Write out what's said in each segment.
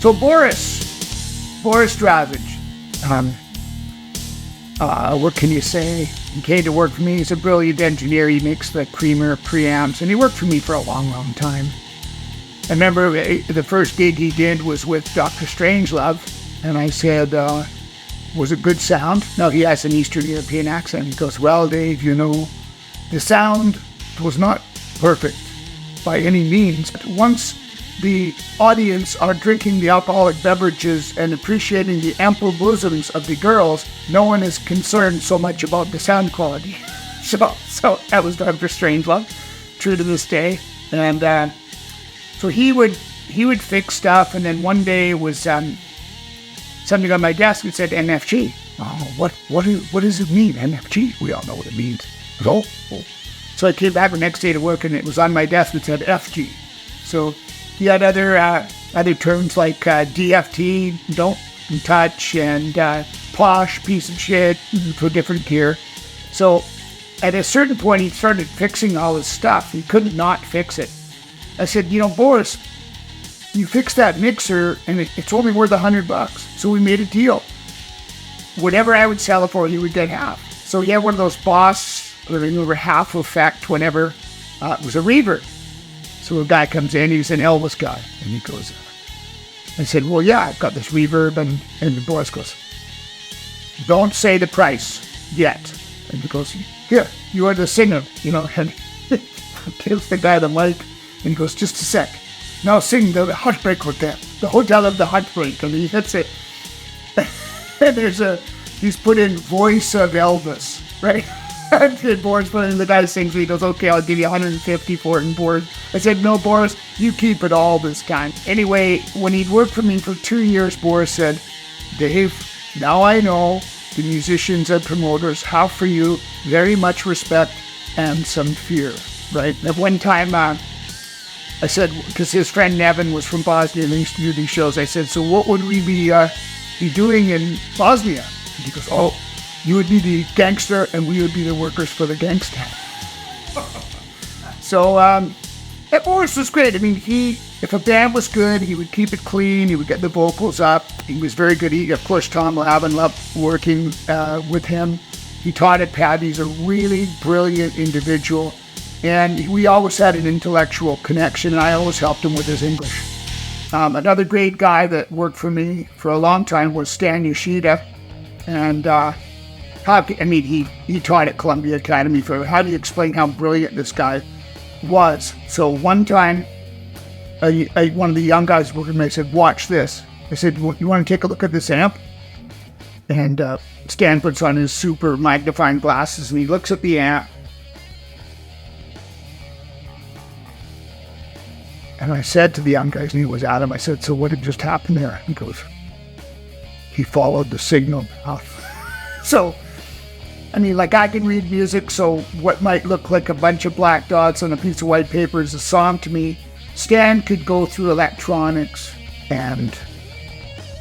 So Boris Dravage, what can you say? He came to work for me. He's a brilliant engineer. He makes the Creamer preamps, and he worked for me for a long, long time. I remember the first gig he did was with Dr. Strangelove, and I said, was it good sound? No, he has an Eastern European accent. He goes, well, Dave, you know, the sound was not perfect by any means. But once the audience are drinking the alcoholic beverages and appreciating the ample bosoms of the girls, no one is concerned so much about the sound quality. So that was Dr. Strangelove, true to this day. And so he would fix stuff, and then one day it was something on my desk that said NFG. Oh, what does it mean, NFG? We all know what it means. Oh. So I came back the next day to work, and it was on my desk that said FG. So he had other terms like DFT, don't touch, and posh, piece of shit, for different gear. So at a certain point, he started fixing all his stuff. He couldn't not fix it. I said, you know, Boris, you fix that mixer, and it's only worth $100. So we made a deal. Whatever I would sell it for, he would get half. So he had one of those Boss, over half effect whenever it was a reverb. So a guy comes in, he's an Elvis guy, and he goes, I said, well, yeah, I've got this reverb, and Boris goes, don't say the price yet. And he goes, here, you are the singer, you know, and gives the guy the mic, and he goes, just a sec. Now sing the Heartbreak Hotel, the Hotel of the Heartbreak, and he hits it. And he's put in voice of Elvis, right? And Boris put in, the guy sings, he goes, okay, I'll give you $150 for it. And Boris, I said, no, Boris, you keep it all this time. Anyway, when he'd worked for me for 2 years, Boris said, Dave, now I know the musicians and promoters have for you very much respect and some fear, right? At one time, I said, because his friend Nevin was from Bosnia and he used to do these shows, I said, so what would we be doing in Bosnia? And he goes, oh, you would be the gangster and we would be the workers for the gangster. So Boris was great. I mean, if a band was good, he would keep it clean. He would get the vocals up. He was very good. Of course, Tom Lavin loved working with him. He taught at Pat. He's a really brilliant individual. And we always had an intellectual connection, and I always helped him with his English. Another great guy that worked for me for a long time was Stan Yoshida. And he taught at Columbia Academy for, how do you explain how brilliant this guy was? So one time, one of the young guys working with me said, watch this. I said, well, you want to take a look at this amp? And Stan puts on his super magnifying glasses and he looks at the amp. And I said to the young guys, and it was Adam, I said, so what had just happened there? He goes, he followed the signal path. So, I mean, like, I can read music, so what might look like a bunch of black dots on a piece of white paper is a song to me. Stan could go through electronics and,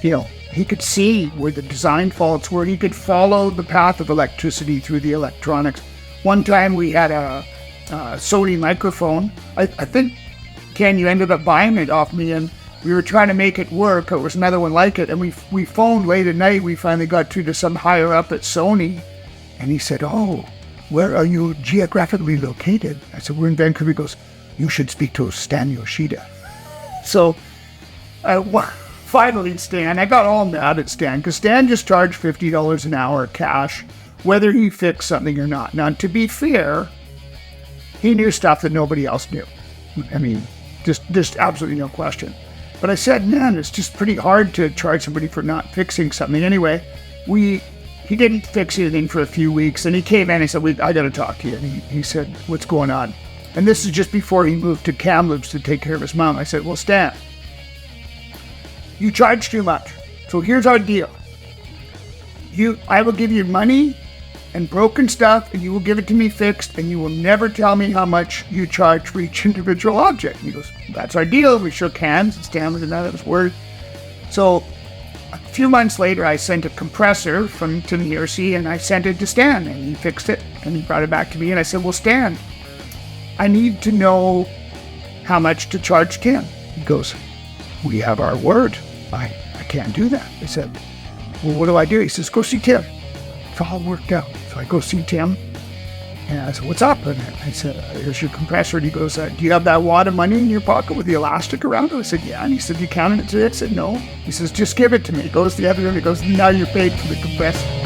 you know, he could see where the design faults were. He could follow the path of electricity through the electronics. One time we had a Sony microphone. I think, Ken, you ended up buying it off me, and we were trying to make it work. There was another one like it, and we phoned late at night. We finally got through to some higher up at Sony, and he said, oh, where are you geographically located? I said, we're in Vancouver. He goes, you should speak to Stan Yoshida. So finally, Stan, I got all mad at Stan, because Stan just charged $50 an hour cash, whether he fixed something or not. Now, to be fair, he knew stuff that nobody else knew. I mean, just absolutely no question. But I said, man, it's just pretty hard to charge somebody for not fixing something. Anyway, he didn't fix anything for a few weeks, and he came in and he said, I got to talk to you. And he said, what's going on? And this is just before he moved to Kamloops to take care of his mom. I said, well, Stan, you charge too much. So here's our deal. I will give you money and broken stuff, and you will give it to me fixed, and you will never tell me how much you charge for each individual object. And he goes, that's our deal. We shook hands, and Stan was another word. So a few months later, I sent a compressor to the ERC, and I sent it to Stan, and he fixed it, and he brought it back to me, and I said, well, Stan, I need to know how much to charge Tim. He goes, we have our word. I can't do that. I said, well, what do I do? He says, go see Tim. It's all worked out. So I go see Tim. And I said, what's up? And I said, here's your compressor. And he goes, do you have that wad of money in your pocket with the elastic around it? I said, yeah. And he said, you counted it today? I said, no. He says, just give it to me. He goes to the other room. He goes, now you're paid for the compressor.